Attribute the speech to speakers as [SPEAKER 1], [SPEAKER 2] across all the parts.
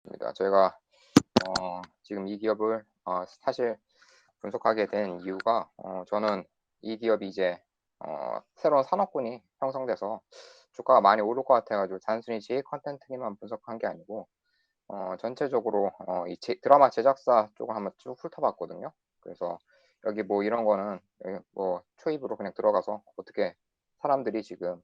[SPEAKER 1] 그렇습니다. 저희가 지금 이 기업을 사실 분석하게 된 이유가 저는 이 기업이 이제 새로운 산업군이 형성돼서 주가가 많이 오를 것 같아가지고 단순히 제 컨텐츠만 분석한 게 아니고 전체적으로 이 드라마 제작사 쪽을 한번 쭉 훑어봤거든요. 그래서 여기 뭐 이런 거는 뭐 초입으로 그냥 들어가서 어떻게 사람들이 지금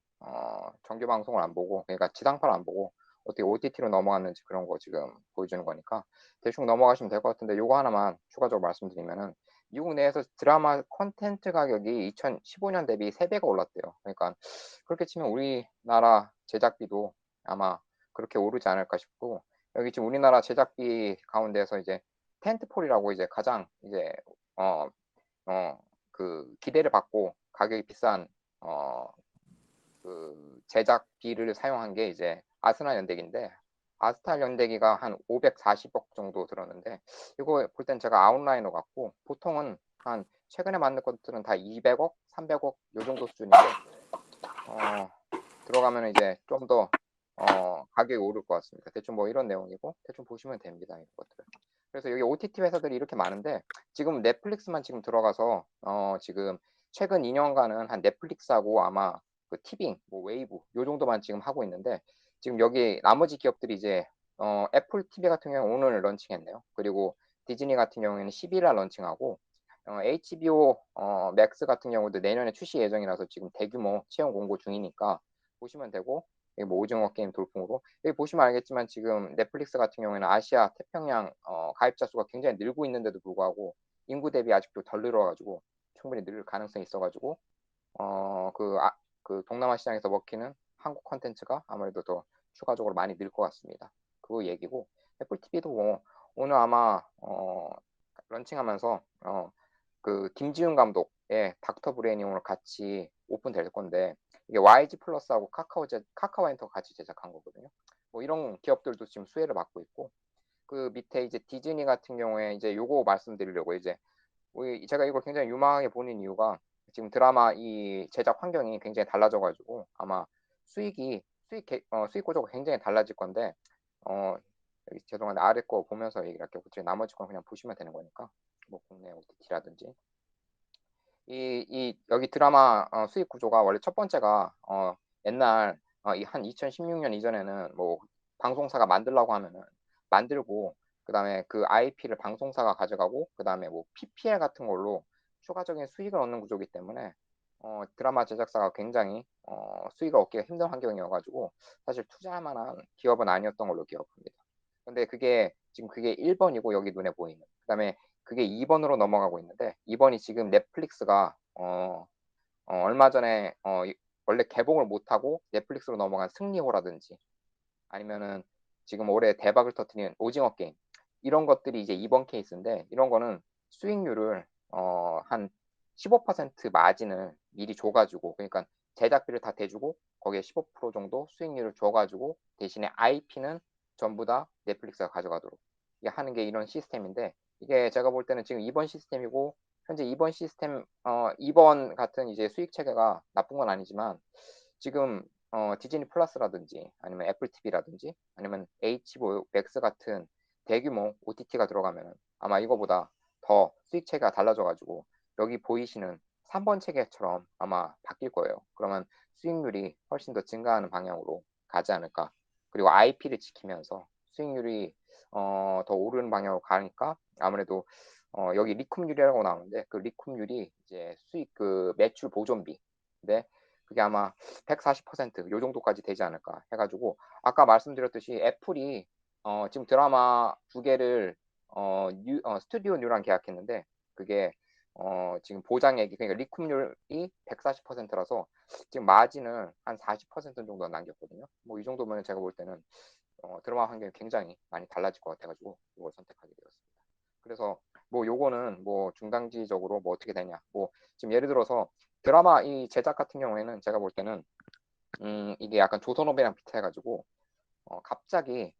[SPEAKER 1] 정규 방송을 안 보고, 그러니까 지상파를 안 보고 어떻게 OTT로 넘어갔는지 그런 거 지금 보여주는 거니까 대충 넘어가시면 될 것 같은데, 요거 하나만 추가적으로 말씀드리면은 미국 내에서 드라마 콘텐츠 가격이 2015년 대비 3배가 올랐대요. 그러니까 그렇게 치면 우리나라 제작비도 아마 그렇게 오르지 않을까 싶고, 여기 지금 우리나라 제작비 가운데서 이제 텐트폴이라고 이제 가장 이제 그 기대를 받고 가격이 비싼 그 제작비를 사용한 게 이제 아스날 연대기인데, 아스탈 연대기가 한 540억 정도 들었는데, 이거 볼 땐 제가 아웃라이너 같고, 보통은 한 최근에 만든 것들은 다 200억, 300억 요 정도 수준인데 들어가면 이제 좀 더 가격이 오를 것 같습니다. 대충 뭐 이런 내용이고 대충 보시면 됩니다. 이런 것들. 그래서 여기 OTT 회사들이 이렇게 많은데, 지금 넷플릭스만 지금 들어가서 지금 최근 2년간은 한 넷플릭스하고 아마 그 티빙, 뭐 웨이브 요 정도만 지금 하고 있는데, 지금 여기 나머지 기업들이 이제 애플 TV 같은 경우는 오늘 런칭했네요. 그리고 디즈니 같은 경우에는 10일 날 런칭하고, HBO 맥스 같은 경우도 내년에 출시 예정이라서 지금 대규모 채용 공고 중이니까 보시면 되고, 여기 뭐 오징어 게임 돌풍으로 여기 보시면 알겠지만 지금 넷플릭스 같은 경우에는 아시아 태평양 가입자 수가 굉장히 늘고 있는데도 불구하고 인구 대비 아직도 덜 늘어가지고 충분히 늘 가능성이 있어가지고 그 동남아 시장에서 먹히는 한국 컨텐츠가 아무래도 더 추가적으로 많이 늘 것 같습니다. 그 얘기고, 애플 TV도 뭐 오늘 아마 런칭하면서 그 김지훈 감독의 닥터 브레인이 오늘 같이 오픈될 건데, 이게 YG 플러스하고 카카오 엔터 같이 제작한 거거든요. 뭐 이런 기업들도 지금 수혜를 받고 있고, 그 밑에 이제 디즈니 같은 경우에 이제 요거 말씀드리려고, 이제 제가 이걸 굉장히 유망하게 보는 이유가 지금 드라마 이 제작 환경이 굉장히 달라져가지고 아마 수익 구조가 굉장히 달라질 건데, 여기 죄송한데 아래 거 보면서 얘기를 할게요. 나머지 건 그냥 보시면 되는 거니까, 뭐 국내 OTT라든지 이 여기 드라마 수익 구조가 원래 첫 번째가 옛날 한 2016년 이전에는 뭐 방송사가 만들라고 하면은 만들고, 그다음에 그 IP를 방송사가 가져가고, 그다음에 뭐 PPL 같은 걸로 추가적인 수익을 얻는 구조이기 때문에 드라마 제작사가 굉장히 수익을 얻기가 힘든 환경이어가지고 사실 투자할 만한 기업은 아니었던 걸로 기억합니다. 근데 그게 1번이고 여기 눈에 보이는, 그다음에 그게 2번으로 넘어가고 있는데, 2번이 지금 넷플릭스가 얼마 전에 원래 개봉을 못하고 넷플릭스로 넘어간 승리호라든지, 아니면은 지금 올해 대박을 터뜨린 오징어 게임, 이런 것들이 이제 2번 케이스인데, 이런 거는 수익률을 한 15% 마진을 미리 줘가지고, 그러니까 제작비를 다 대주고 거기에 15% 정도 수익률을 줘가지고 대신에 IP는 전부 다 넷플릭스가 가져가도록 이게 하는 게 이런 시스템인데, 이게 제가 볼 때는 지금 2번 시스템이고, 현재 2번 시스템 2번 같은 이제 수익 체계가 나쁜 건 아니지만, 지금 디즈니 플러스라든지 아니면 애플 TV라든지 아니면 HBO 맥스 같은 대규모 OTT가 들어가면 아마 이거보다 더 수익 체계가 달라져가지고 여기 보이시는 3번 체계처럼 아마 바뀔 거예요. 그러면 수익률이 훨씬 더 증가하는 방향으로 가지 않을까. 그리고 IP를 지키면서 수익률이 더 오르는 방향으로 가니까 아무래도 여기 리쿰률이라고 나오는데, 그 리쿰률이 이제 수익 그 매출 보존비, 근데 그게 아마 140%요 정도까지 되지 않을까 해가지고, 아까 말씀드렸듯이 애플이 지금 드라마 2개를 스튜디오 뉴랑 계약했는데, 그게 지금 보장액이, 그러니까 리쿰률이 140%라서 지금 마진을 한 40% 정도 남겼거든요. 뭐 이 정도면 제가 볼 때는 드라마 환경이 굉장히 많이 달라질 것 같아가지고 이걸 선택하게 되었습니다. 그래서 뭐 요거는 뭐 중장기적으로 뭐 어떻게 되냐, 뭐 지금 예를 들어서 드라마 이 제작 같은 경우에는 제가 볼 때는 이게 약간 조선업이랑 비슷해가지고 갑자기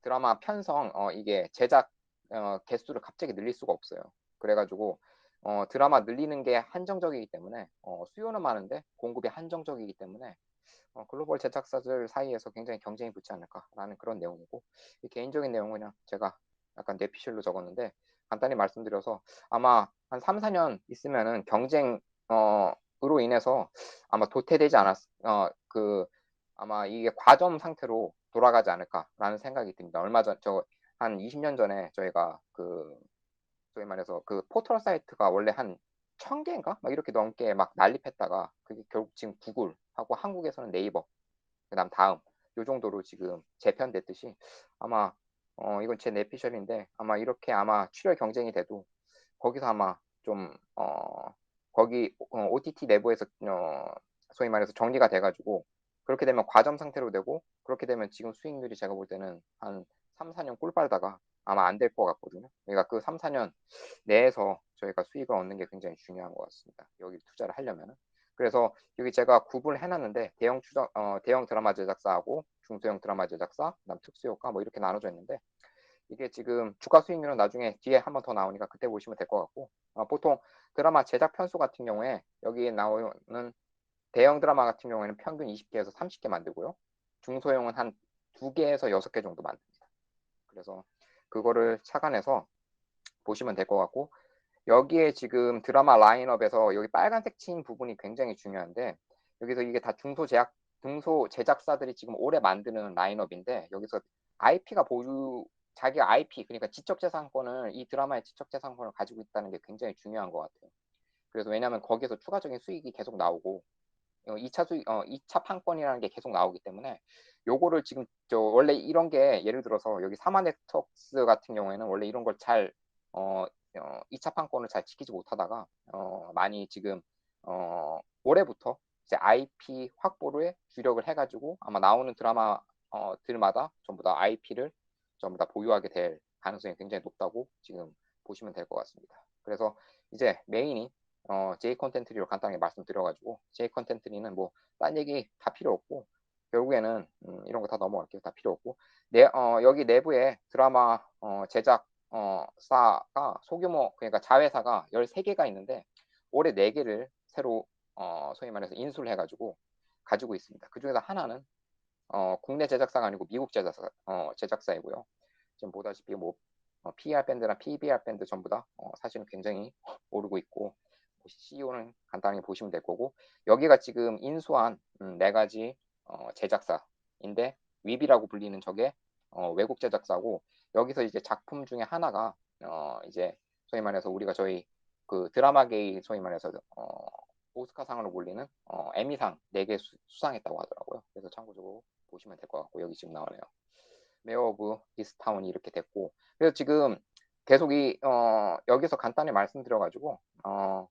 [SPEAKER 1] 드라마 편성 이게 제작 개수를 갑자기 늘릴 수가 없어요. 그래가지고 드라마 늘리는 게 한정적이기 때문에 수요는 많은데 공급이 한정적이기 때문에 글로벌 제작사들 사이에서 굉장히 경쟁이 붙지 않을까라는 그런 내용이고, 이 개인적인 내용은 그냥 제가 약간 뇌피셜로 적었는데 간단히 말씀드려서 아마 한 3, 4년 있으면은 경쟁으로 인해서 아마 도태되지 아마 이게 과점 상태로 돌아가지 않을까라는 생각이 듭니다. 얼마 전 한 20년 전에 저희가 소위 말해서 그 포털 사이트가 원래 한 1000개인가? 막 이렇게 넘게 막 난립했다가 그게 결국 지금 구글하고 한국에서는 네이버, 그다음 다음 요 정도로 지금 재편됐듯이 아마 이건 제 내피셜인데 아마 이렇게 아마 출혈 경쟁이 돼도 거기서 아마 좀 거기 OTT 내부에서 소위 말해서 정리가 돼가지고 그렇게 되면 과점 상태로 되고 그렇게 되면 지금 수익률이 제가 볼 때는 한 3, 4년 꿀 빨다가 아마 안 될 것 같거든요. 그러니까 그 3, 4년 내에서 저희가 수익을 얻는 게 굉장히 중요한 것 같습니다. 여기 투자를 하려면은. 그래서 여기 제가 구분을 해놨는데 대형 드라마 제작사하고 중소형 드라마 제작사, 그다음 특수효과 뭐 이렇게 나눠져 있는데 이게 지금 주가 수익률은 나중에 뒤에 한 번 더 나오니까 그때 보시면 될 것 같고 보통 드라마 제작 편수 같은 경우에 여기에 나오는 대형 드라마 같은 경우에는 평균 20개에서 30개 만들고요. 중소형은 한 2개에서 6개 정도 만듭니다. 그래서 그거를 착안해서 보시면 될 것 같고 여기에 지금 드라마 라인업에서 여기 빨간색 친 부분이 굉장히 중요한데 여기서 이게 다 중소 제작사들이 지금 올해 만드는 라인업인데 여기서 IP가 자기 IP 그러니까 지적재산권을 이 드라마의 지적재산권을 가지고 있다는 게 굉장히 중요한 것 같아요. 그래서 왜냐하면 거기에서 추가적인 수익이 계속 나오고 2차 판권이라는 게 계속 나오기 때문에 요거를 지금 원래 이런 게 예를 들어서 여기 사마 네트워크스 같은 경우에는 원래 이런 걸 잘 2차 판권을 잘 지키지 못하다가 많이 지금 올해부터 이제 IP 확보를 주력을 해가지고 아마 나오는 드라마들마다 전부 다 IP를 전부 다 보유하게 될 가능성이 굉장히 높다고 지금 보시면 될 것 같습니다. 그래서 이제 메인이 J 컨텐트리로 간단하게 말씀드려가지고 J 컨텐트리는 뭐 딴 얘기 다 필요 없고 결국에는 이런 거 다 넘어갈게요. 다 필요 없고 여기 내부에 드라마 제작사가 소규모 그러니까 자회사가 13개가 있는데 올해 4개를 새로 소위 말해서 인수를 해가지고 가지고 있습니다. 그 중에서 하나는 국내 제작사가 아니고 미국 제작사이고요. 지금 보다시피 뭐 PER 밴드나 PBR 밴드 전부 다 사실은 굉장히 오르고 있고 CEO는 간단히 보시면 될 거고 여기가 지금 인수한 4가지 제작사인데 웹이라고 불리는 저게 외국 제작사고 여기서 이제 작품 중에 하나가 이제 소위 말해서 우리가 저희 그 드라마계의 소위 말해서 오스카상으로 불리는 에미상 4개 수상했다고 하더라고요. 그래서 참고적으로 보시면 될 것 같고 여기 지금 나오네요. 메어 오브 디스타운이 이렇게 됐고 그래서 지금 계속 여기서 간단히 말씀드려가지고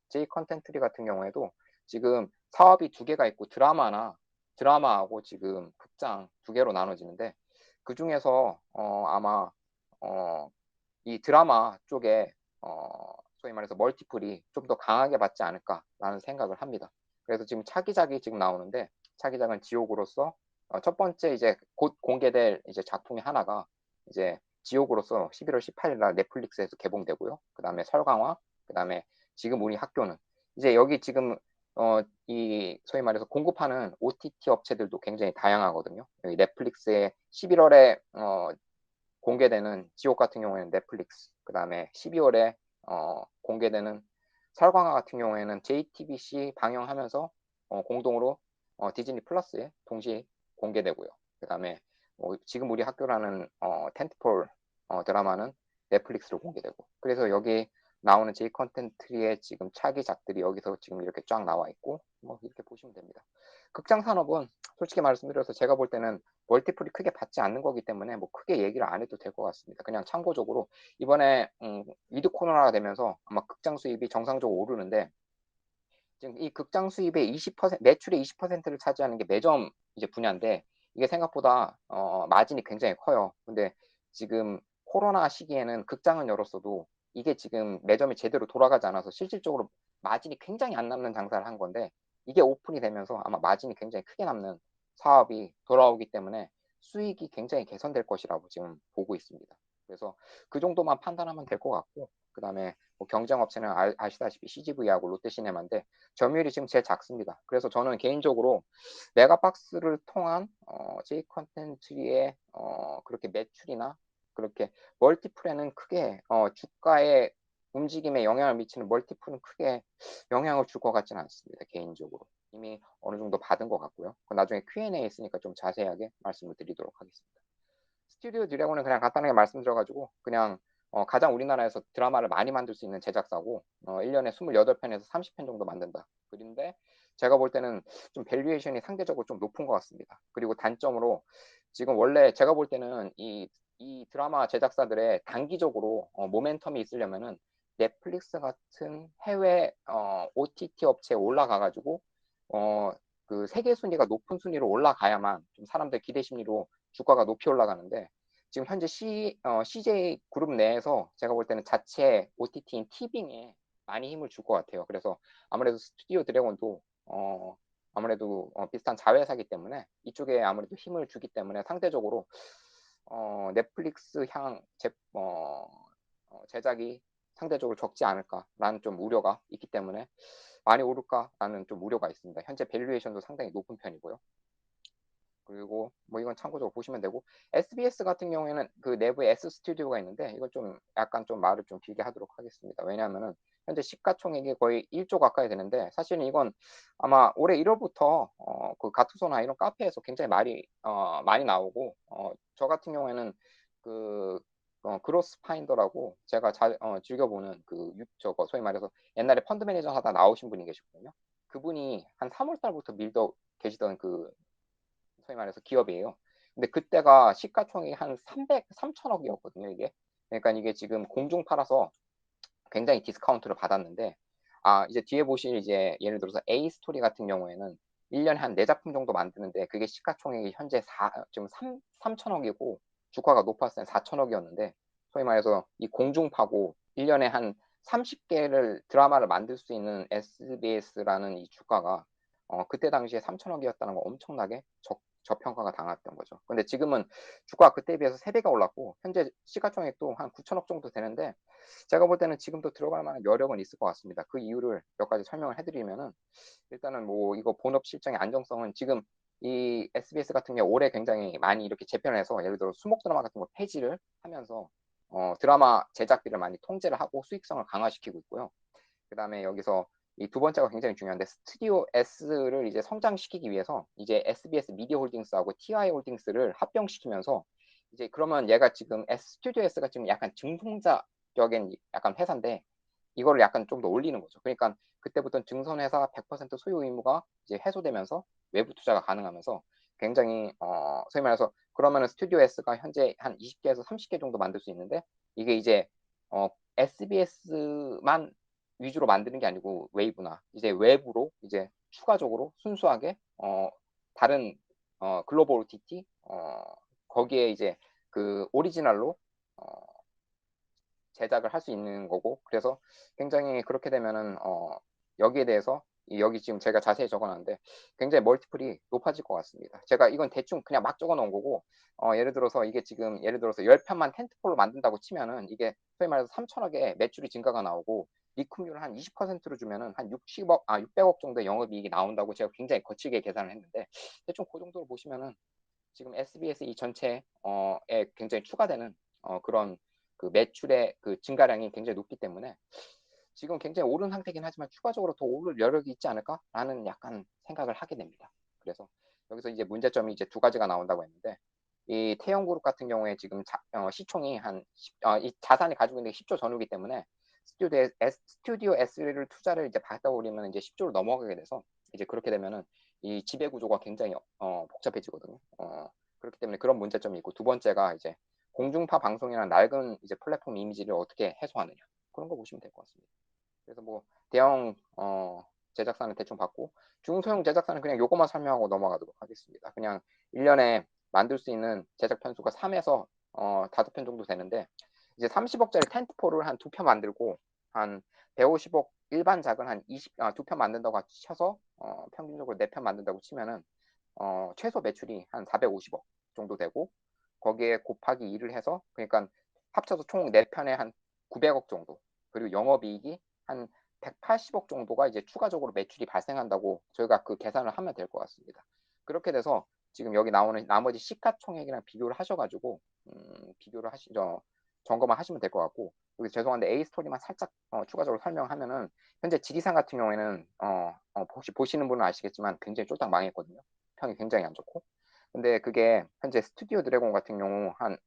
[SPEAKER 1] J 컨텐트리 같은 경우에도 지금 사업이 2개가 있고 드라마하고 지금 극장 2개로 나눠지는데 그 중에서 아마 이 드라마 쪽에 소위 말해서 멀티플이 좀 더 강하게 받지 않을까라는 생각을 합니다. 그래서 지금 차기작이 지금 나오는데 차기작은 지옥으로서 첫 번째 이제 곧 공개될 이제 작품이 하나가 이제 지옥으로서 11월 18일 날 넷플릭스에서 개봉되고요. 그 다음에 설강화, 그 다음에 지금 우리 학교는 이제 여기 지금 이 소위 말해서 공급하는 OTT 업체들도 굉장히 다양하거든요. 여기 넷플릭스에 11월에 공개되는 지옥 같은 경우에는 넷플릭스, 그 다음에 12월에 공개되는 설광화 같은 경우에는 JTBC 방영하면서 공동으로 디즈니 플러스에 동시 공개되고요. 그 다음에 지금 우리 학교라는 텐트폴 드라마는 넷플릭스로 공개되고 그래서 여기 나오는 J 컨텐츠의 지금 차기작들이 여기서 지금 이렇게 쫙 나와 있고 뭐 이렇게 보시면 됩니다. 극장 산업은 솔직히 말씀드려서 제가 볼 때는 멀티플이 크게 받지 않는 거기 때문에 뭐 크게 얘기를 안 해도 될 것 같습니다. 그냥 참고적으로 이번에 위드 코로나가 되면서 아마 극장 수입이 정상적으로 오르는데 지금 이 극장 수입의 20% 매출의 20%를 차지하는 게 매점 이제 분야인데 이게 생각보다 마진이 굉장히 커요. 근데 지금 코로나 시기에는 극장은 열었어도 이게 지금 매점이 제대로 돌아가지 않아서 실질적으로 마진이 굉장히 안 남는 장사를 한 건데 이게 오픈이 되면서 아마 마진이 굉장히 크게 남는 사업이 돌아오기 때문에 수익이 굉장히 개선될 것이라고 지금 보고 있습니다. 그래서 그 정도만 판단하면 될 것 같고 그 다음에 뭐 경쟁업체는 아시다시피 CGV하고 롯데시네마인데 점유율이 지금 제일 작습니다. 그래서 저는 개인적으로 메가박스를 통한 J 컨텐츠의 그렇게 매출이나 그렇게 멀티플에는 크게 주가의 움직임에 영향을 미치는 멀티플은 크게 영향을 줄 것 같지는 않습니다. 개인적으로 이미 어느 정도 받은 것 같고요. 나중에 Q&A 있으니까 좀 자세하게 말씀을 드리도록 하겠습니다. 스튜디오 드래곤은 그냥 간단하게 말씀드려가지고 그냥 가장 우리나라에서 드라마를 많이 만들 수 있는 제작사고 1년에 28편에서 30편 정도 만든다. 그런데 제가 볼 때는 좀 밸류에이션이 상대적으로 좀 높은 것 같습니다. 그리고 단점으로 지금 원래 제가 볼 때는 이 드라마 제작사들의 단기적으로 모멘텀이 있으려면은 넷플릭스 같은 해외 OTT 업체에 올라가가지고 그 세계 순위가 높은 순위로 올라가야만 좀 사람들 기대 심리로 주가가 높이 올라가는데 지금 현재 CJ 그룹 내에서 제가 볼 때는 자체 OTT인 티빙에 많이 힘을 줄 것 같아요. 그래서 아무래도 스튜디오 드래곤도 아무래도 비슷한 자회사이기 때문에 이쪽에 아무래도 힘을 주기 때문에 상대적으로 넷플릭스 향 제작이 상대적으로 적지 않을까라는 좀 우려가 있기 때문에 많이 오를까라는 좀 우려가 있습니다. 현재 밸류에이션도 상당히 높은 편이고요. 그리고 뭐 이건 참고적으로 보시면 되고 SBS 같은 경우에는 그 내부에 S 스튜디오가 있는데 이건 좀 약간 좀 말을 좀 길게 하도록 하겠습니다. 왜냐하면은 현재 시가총액이 거의 1조 가까이 되는데 사실은 이건 아마 올해 1월부터 그 가투소나 이런 카페에서 굉장히 많이 나오고 저 같은 경우에는 그 그로스 파인더라고 제가 즐겨보는 그 저거 소위 말해서 옛날에 펀드 매니저 하다 나오신 분이 계시거든요. 그분이 한 3월 달부터 밀더 계시던 그 소위 말해서 기업이에요. 근데 그때가 시가총액이 한 3천억이었거든요, 이게. 그러니까 이게 지금 공중 팔아서 굉장히 디스카운트를 받았는데, 이제 뒤에 보실 이제 예를 들어서 A 스토리 같은 경우에는 1년에 한 4작품 정도 만드는데, 그게 시가총액이 현재 지금 3천억이고, 주가가 높았을 때 4천억이었는데, 소위 말해서 이 공중파고 1년에 한 30개를 드라마를 만들 수 있는 SBS라는 이 주가가 그때 당시에 3천억이었다는 거 엄청나게 저평가가 당했던 거죠. 근데 지금은 주가가 그때에 비해서 3배가 올랐고 현재 시가총액도 한 9천억 정도 되는데 제가 볼 때는 지금도 들어갈 만한 여력은 있을 것 같습니다. 그 이유를 몇 가지 설명을 해드리면은 일단은 뭐 이거 본업 실적의 안정성은 지금 이 SBS 같은 경우 올해 굉장히 많이 이렇게 재편을 해서 예를 들어 수목 드라마 같은 거 폐지를 하면서 드라마 제작비를 많이 통제를 하고 수익성을 강화시키고 있고요. 그 다음에 여기서 이 두 번째가 굉장히 중요한데 스튜디오 S를 이제 성장시키기 위해서 이제 SBS 미디어 홀딩스하고 TI 홀딩스를 합병시키면서 이제 그러면 얘가 지금 스튜디오 S가 지금 약간 증손자적인 약간 회사인데 이거를 약간 좀 더 올리는 거죠. 그러니까 그때부터 증손회사 100% 소유 의무가 이제 해소되면서 외부 투자가 가능하면서 굉장히 소위 말해서 그러면은 스튜디오 S가 현재 한 20개에서 30개 정도 만들 수 있는데 이게 이제 SBS만 위주로 만드는 게 아니고 웨이브나 이제 외부로 이제 추가적으로 순수하게 다른 글로벌 OTT 거기에 이제 그 오리지널로 제작을 할 수 있는 거고 그래서 굉장히 그렇게 되면은 여기에 대해서 여기 지금 제가 자세히 적어놨는데 굉장히 멀티플이 높아질 것 같습니다. 제가 이건 대충 그냥 막 적어놓은 거고 예를 들어서 이게 지금 예를 들어서 10편만 텐트폴로 만든다고 치면은 이게 소위 말해서 3천억의 매출이 증가가 나오고 리쿰률을 한 20%로 주면은 한 600억 정도의 영업이익이 나온다고 제가 굉장히 거칠게 계산을 했는데 대충 그 정도로 보시면은 지금 SBS 이 전체에 굉장히 추가되는 그런 그 매출의 그 증가량이 굉장히 높기 때문에 지금 굉장히 오른 상태긴 하지만 추가적으로 더 오를 여력이 있지 않을까라는 약간 생각을 하게 됩니다. 그래서 여기서 이제 문제점이 이제 두 가지가 나온다고 했는데 이 태영그룹 같은 경우에 지금 시총이 이 자산이 가지고 있는 게 10조 전후기 때문에 스튜디오 S를 투자를 이제 받다 보면 이제 10조를 넘어가게 돼서 이제 그렇게 되면은 이 지배 구조가 굉장히 복잡해지거든요. 그렇기 때문에 그런 문제점이 있고 두 번째가 이제 공중파 방송이나 낡은 이제 플랫폼 이미지를 어떻게 해소하느냐 그런 거 보시면 될 것 같습니다. 그래서 뭐 대형 제작사는 대충 받고 중소형 제작사는 그냥 요거만 설명하고 넘어가도록 하겠습니다. 그냥 1년에 만들 수 있는 제작 편수가 3에서 5편 정도 되는데 이제 30억짜리 텐트폴을 한 2편 만들고 한 150억 일반작은 한 2편 만든다고 쳐서 평균적으로 4편 만든다고 치면은 최소 매출이 한 450억 정도 되고 거기에 곱하기 2를 해서 그러니까 합쳐서 총 4편에 한 900억 정도 그리고 영업이익이 한 180억 정도가 이제 추가적으로 매출이 발생한다고 저희가 그 계산을 하면 될 것 같습니다. 그렇게 돼서 지금 여기 나오는 나머지 시가총액이랑 비교를 하셔가지고 비교를 하시죠. 점검을 하시면 될 것 같고, 여기 죄송한데 A 스토리만 살짝 추가적으로 설명하면은, 현재 지리산 같은 경우에는 혹시 보시는 분은 아시겠지만 굉장히 쫄딱 망했거든요. 평이 굉장히 안 좋고. 근데 그게 현재 스튜디오 드래곤 같은 경우 한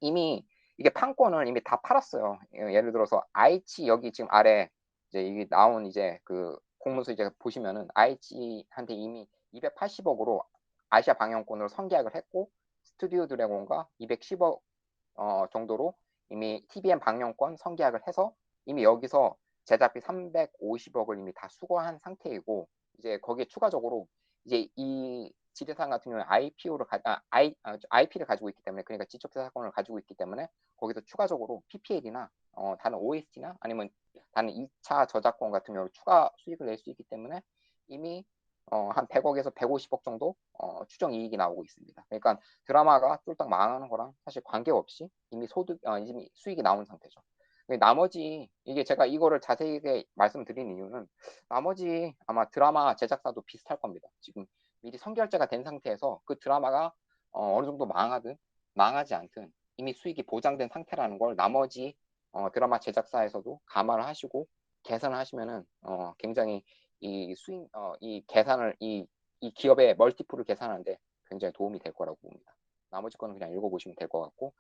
[SPEAKER 1] 이미 이게 판권을 이미 다 팔았어요. 예를 들어서 아이치 여기 지금 아래 이제 이게 나온 이제 그 공문서 이제 보시면은 아이치한테 이미 280억으로 아시아 방영권으로 선계약을 했고, 스튜디오 드래곤과 210억 정도로 이미 TVN 방영권 선계약을 해서 이미 여기서 제작비 350억을 이미 다 수거한 상태이고, 이제 거기에 추가적으로 이제 이 지리산 같은 경우는 IP를 가지고 있기 때문에, 그러니까 지적재산권을 가지고 있기 때문에 거기서 추가적으로 PPL이나 다른 OST나 아니면 다른 2차 저작권 같은 경우로 추가 수익을 낼 수 있기 때문에 이미 한 100억에서 150억 정도 추정 이익이 나오고 있습니다. 그러니까 드라마가 쫄딱 망하는 거랑 사실 관계없이 이미 이미 수익이 나온 상태죠. 나머지 이게 제가 이거를 자세하게 말씀드린 이유는, 나머지 아마 드라마 제작사도 비슷할 겁니다. 지금 미리 선결제가 된 상태에서 그 드라마가 어느 정도 망하든 망하지 않든 이미 수익이 보장된 상태라는 걸 나머지 드라마 제작사에서도 감안을 하시고 계산을 하시면은 굉장히 이 수익 이 계산을 이 기업의 멀티플을 계산하는데 굉장히 도움이 될 거라고 봅니다. 나머지 거는 그냥 읽어보시면 될 것 같고,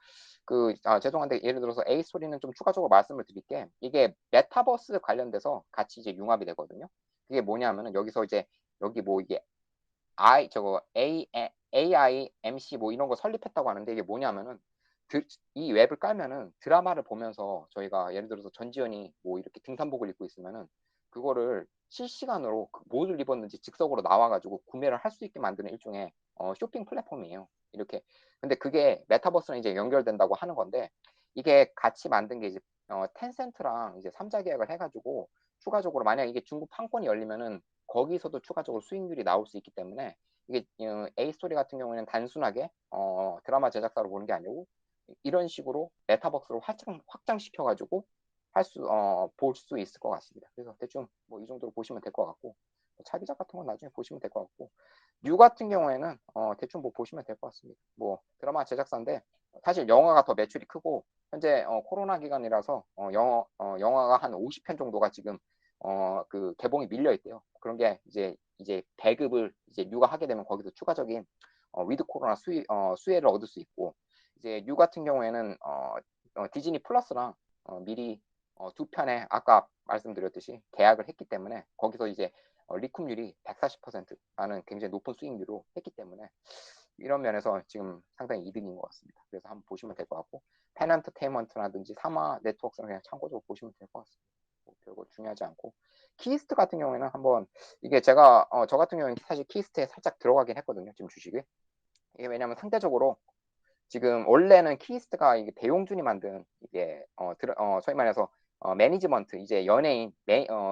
[SPEAKER 1] 죄송한데 예를 들어서 A 스토리는 좀 추가적으로 말씀을 드릴게. 이게 메타버스 관련돼서 같이 이제 융합이 되거든요. 그게 뭐냐면은 여기서 이제 여기 뭐 이게 AI MC 뭐 이런 거 설립했다고 하는데, 이게 뭐냐면은 이 웹을 깔면은 드라마를 보면서 저희가 예를 들어서 전지현이 뭐 이렇게 등산복을 입고 있으면은 그거를 실시간으로 뭐를 입었는지 즉석으로 나와가지고 구매를 할 수 있게 만드는 일종의 쇼핑 플랫폼이에요. 이렇게. 근데 그게 메타버스랑 이제 연결된다고 하는 건데, 이게 같이 만든 게 이제 텐센트랑 이제 3자 계약을 해가지고 추가적으로 만약 이게 중국 판권이 열리면은 거기서도 추가적으로 수익률이 나올 수 있기 때문에, 이게 A 스토리 같은 경우에는 단순하게 드라마 제작사로 보는 게 아니고 이런 식으로 메타버스로 확장시켜가지고 볼 수 있을 것 같습니다. 그래서 대충 뭐 이 정도로 보시면 될 것 같고, 차기작 같은 건 나중에 보시면 될 것 같고, 뉴 같은 경우에는 대충 뭐 보시면 될 것 같습니다. 뭐 드라마 제작사인데 사실 영화가 더 매출이 크고, 현재 코로나 기간이라서 영화가 한 50편 정도가 지금 그 개봉이 밀려 있대요. 그런 게 이제 배급을 이제 뉴가 하게 되면 거기서 추가적인 위드 코로나 수혜를 얻을 수 있고, 이제 뉴 같은 경우에는 디즈니 플러스랑 미리 두 편에 아까 말씀드렸듯이 계약을 했기 때문에 거기서 이제 리쿰률이 140%라는 굉장히 높은 수익률로 했기 때문에 이런 면에서 지금 상당히 이득인 것 같습니다. 그래서 한번 보시면 될 것 같고, 펜엔터테인먼트라든지 사마 네트워크는 그냥 참고적으로 보시면 될 것 같습니다. 뭐 별거 중요하지 않고, 키스트 같은 경우에는 한번 이게 제가 저 같은 경우는 사실 키스트에 살짝 들어가긴 했거든요. 지금 주식에. 이게 왜냐하면 상대적으로 지금 원래는 키스트가 이게 배용준이 만든 이게 소위 말해서 매니지먼트 이제 연예인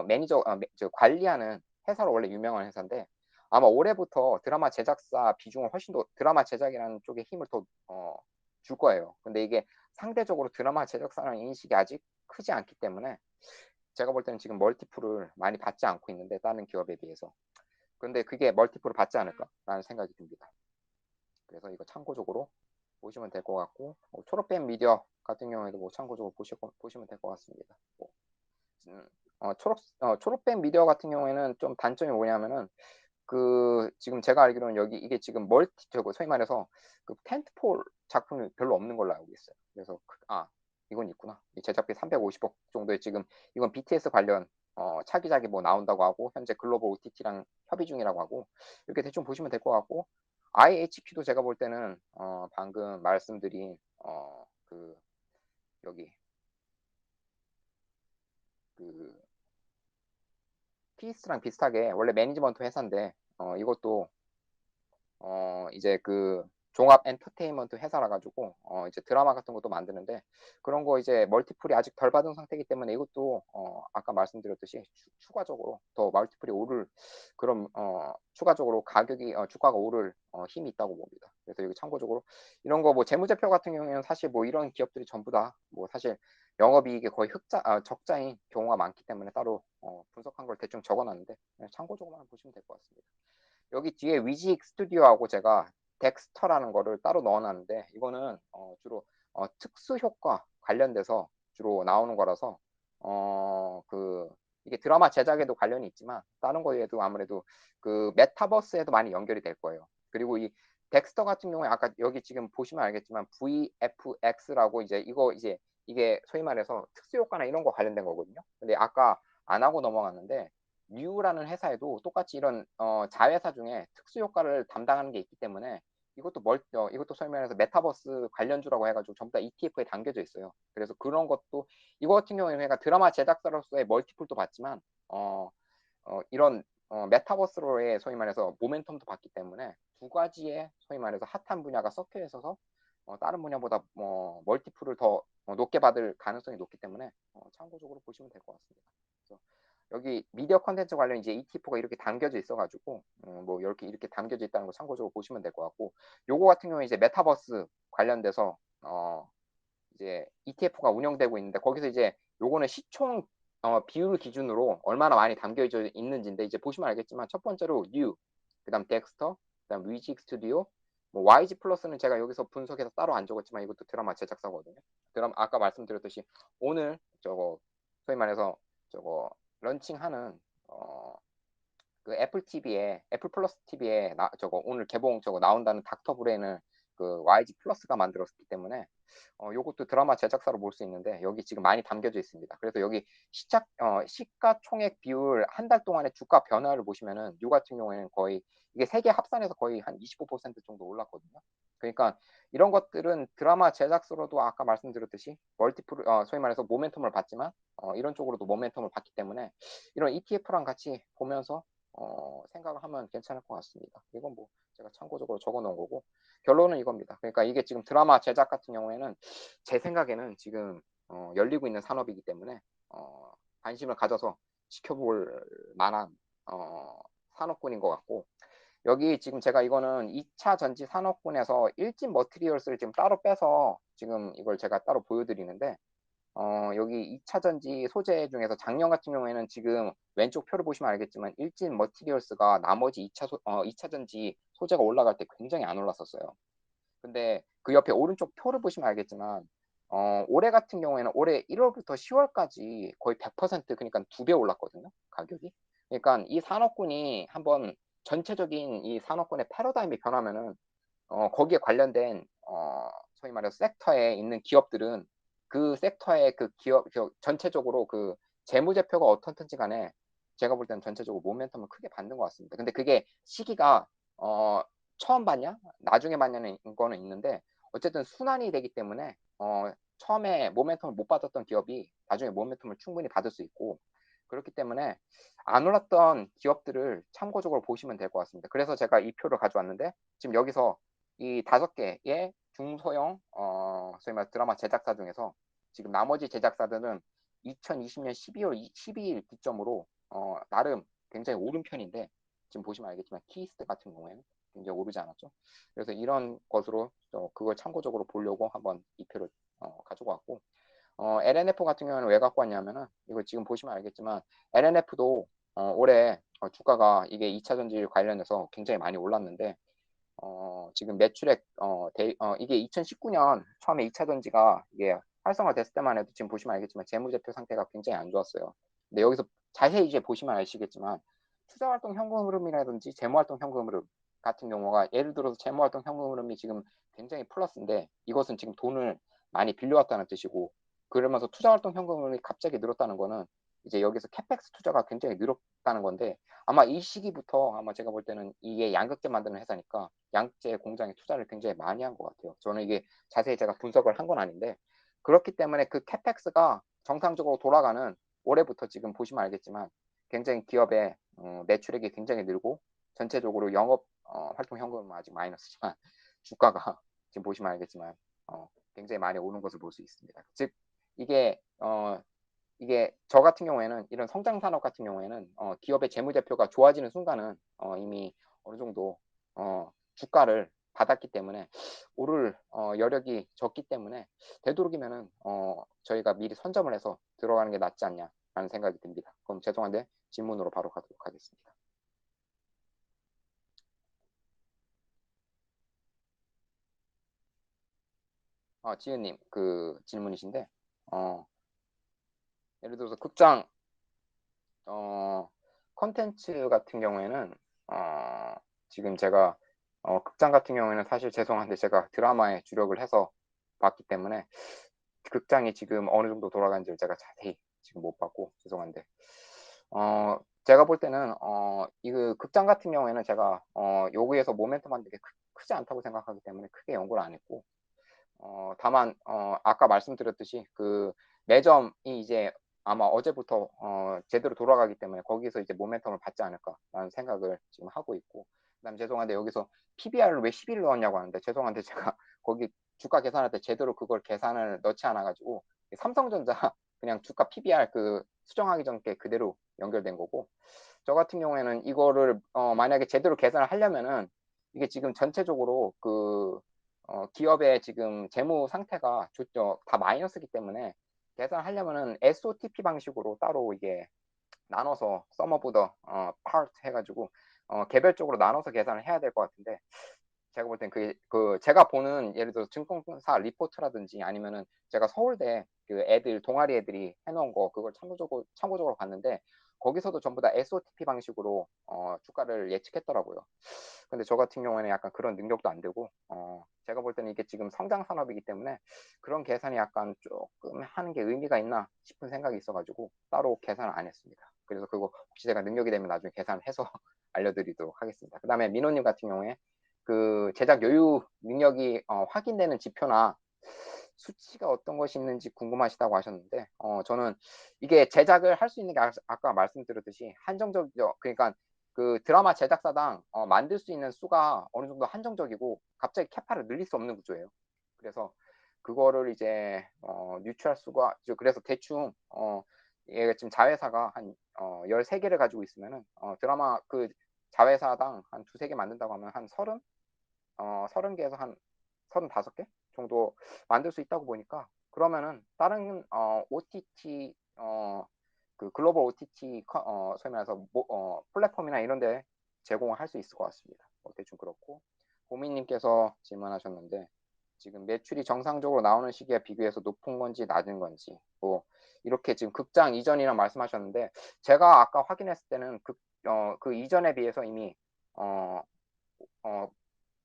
[SPEAKER 1] 매니저 관리하는 회사로 원래 유명한 회사인데, 아마 올해부터 드라마 제작사 비중을 훨씬 더 드라마 제작이라는 쪽에 힘을 더 줄 거예요. 근데 이게 상대적으로 드라마 제작사라는 인식이 아직 크지 않기 때문에 제가 볼 때는 지금 멀티플을 많이 받지 않고 있는데, 다른 기업에 비해서. 근데 그게 멀티플을 받지 않을까라는 생각이 듭니다. 그래서 이거 참고적으로 보시면 될 것 같고, 초록뱀 미디어 같은 경우에도 뭐 참고적으로 보시면 될 것 같습니다. 뭐, 초록뱀 미디어 같은 경우에는 좀 단점이 뭐냐면은 지금 제가 알기로는 여기 이게 지금 소위 말해서 그 텐트폴 작품이 별로 없는 걸로 알고 있어요. 그래서 이건 있구나. 제작비 350억 정도에 지금 이건 BTS 관련 차기작이 뭐 나온다고 하고, 현재 글로벌 OTT랑 협의 중이라고 하고, 이렇게 대충 보시면 될 것 같고, IHQ도 제가 볼 때는 방금 말씀드린 여기 그 피스랑 비슷하게 원래 매니지먼트 회사인데 이것도 이제 종합 엔터테인먼트 회사라 가지고 이제 드라마 같은 것도 만드는데, 그런 거 이제 멀티플이 아직 덜 받은 상태이기 때문에 이것도 아까 말씀드렸듯이 추가적으로 더 멀티플이 오를 그런 추가적으로 주가가 오를 힘이 있다고 봅니다. 그래서 여기 참고적으로 이런 거 뭐 재무제표 같은 경우에는 사실 뭐 이런 기업들이 전부 다 뭐 사실 영업이익이 거의 적자인 경우가 많기 때문에 따로 분석한 걸 대충 적어놨는데 참고적으로만 보시면 될 것 같습니다. 여기 뒤에 위직 스튜디오하고 제가 덱스터라는 거를 따로 넣어놨는데 이거는 주로 특수 효과 관련돼서 주로 나오는 거라서 이게 드라마 제작에도 관련이 있지만 다른 거에도 아무래도 그 메타버스에도 많이 연결이 될 거예요. 그리고 이 덱스터 같은 경우에 아까 여기 지금 보시면 알겠지만 VFX라고 이게 소위 말해서 특수 효과나 이런 거 관련된 거거든요. 근데 아까 안 하고 넘어갔는데 뉴라는 회사에도 똑같이 이런 자회사 중에 특수 효과를 담당하는 게 있기 때문에 이것도 소위 말해서 메타버스 관련주라고 해가지고 전부 다 ETF에 담겨져 있어요. 그래서 그런 것도 이거 같은 경우에는 그러니까 드라마 제작사로서의 멀티플도 받지만 이런 메타버스로의 소위 말해서 모멘텀도 받기 때문에 두 가지의 소위 말해서 핫한 분야가 섞여 있어서 다른 분야보다 멀티플을 더 높게 받을 가능성이 높기 때문에 참고적으로 보시면 될 것 같습니다. 그래서 여기 미디어 컨텐츠 관련 이제 ETF가 이렇게 담겨져 있어가지고 뭐 이렇게 담겨져 있다는 거 참고적으로 보시면 될 것 같고, 요거 같은 경우에 이제 메타버스 관련돼서 이제 ETF가 운영되고 있는데 거기서 이제 요거는 시총 비율 기준으로 얼마나 많이 담겨져 있는지인데 이제 보시면 알겠지만 첫 번째로 뉴, 그다음 덱스터, 그다음 위직 스튜디오, 뭐 YG 플러스는 제가 여기서 분석해서 따로 안 적었지만 이것도 드라마 제작사거든요. 드라마 아까 말씀드렸듯이 오늘 소위 말해서 런칭하는 그 애플 플러스 TV에 오늘 개봉 나온다는 닥터 브레인을 그 YG 플러스가 만들었기 때문에 요것도 드라마 제작사로 볼 수 있는데 여기 지금 많이 담겨져 있습니다. 그래서 여기 시가총액 비율 한 달 동안의 주가 변화를 보시면은 뉴 같은 경우에는 거의 이게 세 개 합산해서 거의 한 25% 정도 올랐거든요. 그러니까 이런 것들은 드라마 제작사로도 아까 말씀드렸듯이 멀티플 소위 말해서 모멘텀을 받지만 이런 쪽으로도 모멘텀을 받기 때문에 이런 ETF랑 같이 보면서 생각을 하면 괜찮을 것 같습니다. 이건 뭐 제가 참고적으로 적어 놓은 거고 결론은 이겁니다. 그러니까 이게 지금 드라마 제작 같은 경우에는 제 생각에는 지금 열리고 있는 산업이기 때문에 관심을 가져서 지켜볼 만한 산업군인 것 같고, 여기 지금 제가 이거는 2차 전지 산업군에서 일진 머티리얼스를 지금 따로 빼서 지금 이걸 제가 따로 보여드리는데 여기 2차 전지 소재 중에서 작년 같은 경우에는 지금 왼쪽 표를 보시면 알겠지만 일진 머티리얼스가 나머지 2차 전지 소재가 올라갈 때 굉장히 안 올랐었어요. 근데 그 옆에 오른쪽 표를 보시면 알겠지만 올해 같은 경우에는 올해 1월부터 10월까지 거의 100% 그러니까 2배 올랐거든요, 가격이. 그러니까 이 산업군이 한번 전체적인 이 산업군의 패러다임이 변하면은 거기에 관련된 소위 말해서 섹터에 있는 기업들은 그 섹터의 그 기업 전체적으로 그 재무제표가 어떻든지 간에 제가 볼 때는 전체적으로 모멘텀을 크게 받는 것 같습니다. 근데 그게 시기가 처음 받냐 나중에 받냐는 거는 있는데 어쨌든 순환이 되기 때문에 처음에 모멘텀을 못 받았던 기업이 나중에 모멘텀을 충분히 받을 수 있고, 그렇기 때문에 안 올랐던 기업들을 참고적으로 보시면 될 것 같습니다. 그래서 제가 이 표를 가져왔는데 지금 여기서 이 5개의 중소형 소위 말 드라마 제작사 중에서 지금 나머지 제작사들은 2020년 12월 12일 기점으로 나름 굉장히 오른 편인데 지금 보시면 알겠지만 키스트 같은 경우에는 굉장히 오르지 않았죠. 그래서 이런 것으로 그걸 참고적으로 보려고 한번 이 표를 가지고 왔고, LNF 같은 경우는 왜 갖고 왔냐면은 이거 지금 보시면 알겠지만 LNF도 올해 주가가 이게 2차 전지 관련해서 굉장히 많이 올랐는데 지금 매출액 이게 2019년 처음에 2차 전지가 이게 활성화됐을 때만 해도 지금 보시면 알겠지만 재무제표 상태가 굉장히 안 좋았어요. 근데 여기서 자세히 이제 보시면 아시겠지만 투자활동 현금 흐름이라든지 재무활동 현금 흐름 같은 경우가 예를 들어서 재무활동 현금 흐름이 지금 굉장히 플러스인데 이것은 지금 돈을 많이 빌려왔다는 뜻이고, 그러면서 투자활동 현금 흐름이 갑자기 늘었다는 거는 이제 여기서 캐펙스 투자가 굉장히 늘었다는 건데 아마 이 시기부터 아마 제가 볼 때는 이게 양극재 만드는 회사니까 양극재 공장에 투자를 굉장히 많이 한 것 같아요. 저는 이게 자세히 제가 분석을 한 건 아닌데 그렇기 때문에 그 캐펙스가 정상적으로 돌아가는 올해부터 지금 보시면 알겠지만 굉장히 기업의 매출액이 굉장히 늘고 전체적으로 영업 활동 현금은 아직 마이너스지만 주가가 지금 보시면 알겠지만 굉장히 많이 오른 것을 볼 수 있습니다. 즉 이게 저 같은 경우에는 이런 성장 산업 같은 경우에는 기업의 재무제표가 좋아지는 순간은 이미 어느 정도 주가를 받았기 때문에 오를 여력이 적기 때문에 되도록이면은 저희가 미리 선점을 해서 들어가는 게 낫지 않냐라는 생각이 듭니다. 그럼 죄송한데 질문으로 바로 가도록 하겠습니다. 지은님 그 질문이신데 예를 들어서 극장 컨텐츠 같은 경우에는 지금 제가 극장 같은 경우에는 사실 죄송한데 제가 드라마에 주력을 해서 봤기 때문에 극장이 지금 어느 정도 돌아가는지를 제가 자세히 지금 못 봤고 죄송한데 제가 볼 때는 이거 극장 같은 경우에는 제가 여기에서 모멘텀 하는 게 크지 않다고 생각하기 때문에 크게 연구를 안 했고 다만 아까 말씀드렸듯이 그 매점이 이제 아마 어제부터 제대로 돌아가기 때문에 거기서 이제 모멘텀을 받지 않을까라는 생각을 지금 하고 있고 그다음 죄송한데 여기서 PBR을 왜 10일 넣었냐고 하는데 죄송한데 제가 거기 주가 계산할 때 제대로 그걸 계산을 넣지 않아 가지고 삼성전자 그냥 주가 PBR 그 수정하기 전께 그대로 연결된 거고 저 같은 경우에는 이거를 만약에 제대로 계산을 하려면은 이게 지금 전체적으로 그 기업의 지금 재무 상태가 좋죠. 다 마이너스기 때문에 계산하려면은 SOTP 방식으로 따로 이게 나눠서 sum of the part 해가지고 개별적으로 나눠서 계산을 해야 될 것 같은데 제가 볼 땐 그 제가 보는 예를 들어 증권사 리포트라든지 아니면은 제가 서울대 그 애들 동아리 애들이 해놓은 거 그걸 참고적으로 봤는데 거기서도 전부 다 SOTP 방식으로 주가를 예측했더라고요. 근데 저 같은 경우에는 약간 그런 능력도 안 되고 제가 볼 때는 이게 지금 성장 산업이기 때문에 그런 계산이 약간 조금 하는 게 의미가 있나 싶은 생각이 있어가지고 따로 계산을 안 했습니다. 그래서 그거 혹시 제가 능력이 되면 나중에 계산해서 알려드리도록 하겠습니다. 그 다음에 민호님 같은 경우에 그 제작 여유 능력이 확인되는 지표나 수치가 어떤 것이 있는지 궁금하시다고 하셨는데 저는 이게 제작을 할 수 있는 게 아까 말씀드렸듯이 한정적이죠. 그러니까 그 드라마 제작사당 만들 수 있는 수가 어느 정도 한정적이고 갑자기 캐파를 늘릴 수 없는 구조예요. 그래서 그거를 이제 유추할 수가 그래서 대충 얘가 지금 자회사가 한 13개를 가지고 있으면은 드라마 그 자회사당 한 두세 개 만든다고 하면 한 30개에서 한 35개 정도 만들 수 있다고 보니까 그러면은 다른 OTT 그 글로벌 OTT 소위 말해서 플랫폼이나 이런 데 제공을 할 수 있을 것 같습니다. 대충 그렇고 고민님께서 질문하셨는데 지금 매출이 정상적으로 나오는 시기에 비교해서 높은 건지 낮은 건지 뭐 이렇게 지금 극장 이전이랑 말씀하셨는데 제가 아까 확인했을 때는 그 이전에 비해서 이미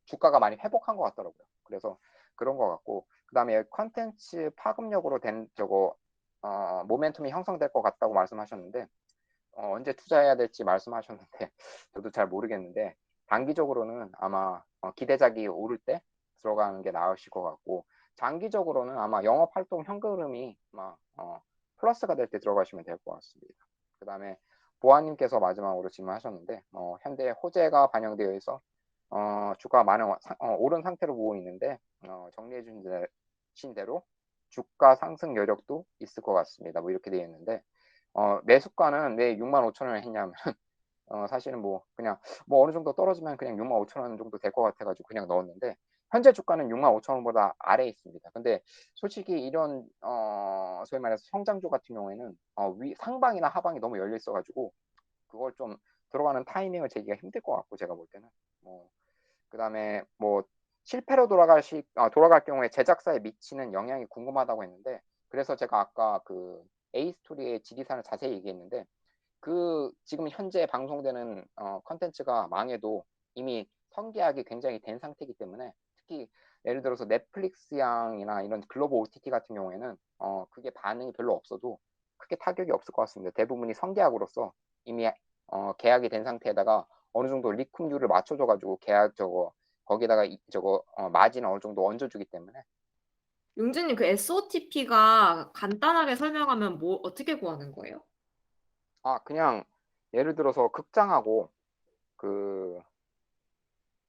[SPEAKER 1] 주가가 많이 회복한 것 같더라고요. 그래서 그런 것 같고 그다음에 컨텐츠 파급력으로 된 저거 모멘텀이 형성될 것 같다고 말씀하셨는데 언제 투자해야 될지 말씀하셨는데 저도 잘 모르겠는데 단기적으로는 아마 기대작이 오를 때 들어가는 게 나으실 것 같고 장기적으로는 아마 영업활동 현금 흐름이 아마 플러스가 될 때 들어가시면 될 것 같습니다. 그 다음에 보아님께서 마지막으로 질문하셨는데 현재 호재가 반영되어 있어 주가 많이 오른 상태로 보고 있는데 정리해 주신 대로 주가 상승 여력도 있을 것 같습니다. 뭐 이렇게 되어 있는데 매수가는 왜 6만 5천 원을 했냐면 사실은 뭐 그냥 뭐 어느 정도 떨어지면 그냥 6만 5천 원 정도 될 것 같아가지고 그냥 넣었는데 현재 주가는 6만 5천 원보다 아래에 있습니다. 근데 솔직히 이런 소위 말해서 성장주 같은 경우에는 상방이나 하방이 너무 열려 있어가지고 그걸 좀 들어가는 타이밍을 재기가 힘들 것 같고 제가 볼 때는 그다음에 뭐 실패로 돌아갈 경우에 제작사에 미치는 영향이 궁금하다고 했는데 그래서 제가 아까 그 A 스토리의 지리산을 자세히 얘기했는데 그 지금 현재 방송되는 컨텐츠가 망해도 이미 성계약이 굉장히 된 상태이기 때문에 특히 예를 들어서 넷플릭스양이나 이런 글로벌 OTT 같은 경우에는 그게 반응이 별로 없어도 크게 타격이 없을 것 같습니다. 대부분이 성계약으로서 이미 계약이 된 상태에다가 어느 정도 리쿰률을 맞춰줘가지고 계약 거기다가 마진을 어느 정도 얹어주기 때문에
[SPEAKER 2] 용진님, 그 SOTP가 간단하게 설명하면 뭐 어떻게 구하는 거예요?
[SPEAKER 1] 그냥 예를 들어서 극장하고 그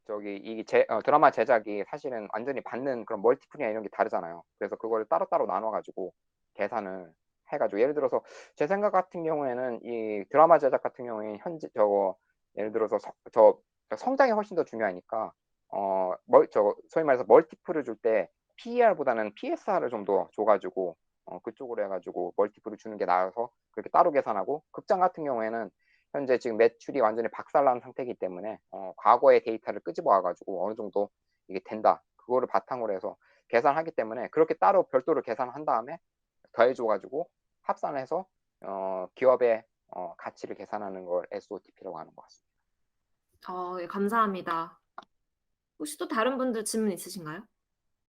[SPEAKER 1] 저기 이 드라마 제작이 사실은 완전히 받는 그런 멀티플이나 이런 게 다르잖아요. 그래서 그걸 따로따로 나눠가지고 계산을 해가지고 예를 들어서 제 생각 같은 경우에는 이 드라마 제작 같은 경우에 현재 예를 들어서 성장이 훨씬 더 중요하니까 소위 말해서 멀티플을 줄 때 PER보다는 PSR을 좀 더 줘가지고 그쪽으로 해가지고 멀티플을 주는 게 나아서 그렇게 따로 계산하고, 극장 같은 경우에는 현재 지금 매출이 완전히 박살난 상태이기 때문에 과거의 데이터를 끄집어 와가지고 어느 정도 이게 된다, 그거를 바탕으로 해서 계산하기 때문에 그렇게 따로 별도로 계산한 다음에 더해줘가지고 합산해서 기업의 가치를 계산하는 걸 SOTP라고 하는 것 같습니다.
[SPEAKER 2] 예, 감사합니다. 혹시 또 다른 분들 질문 있으신가요?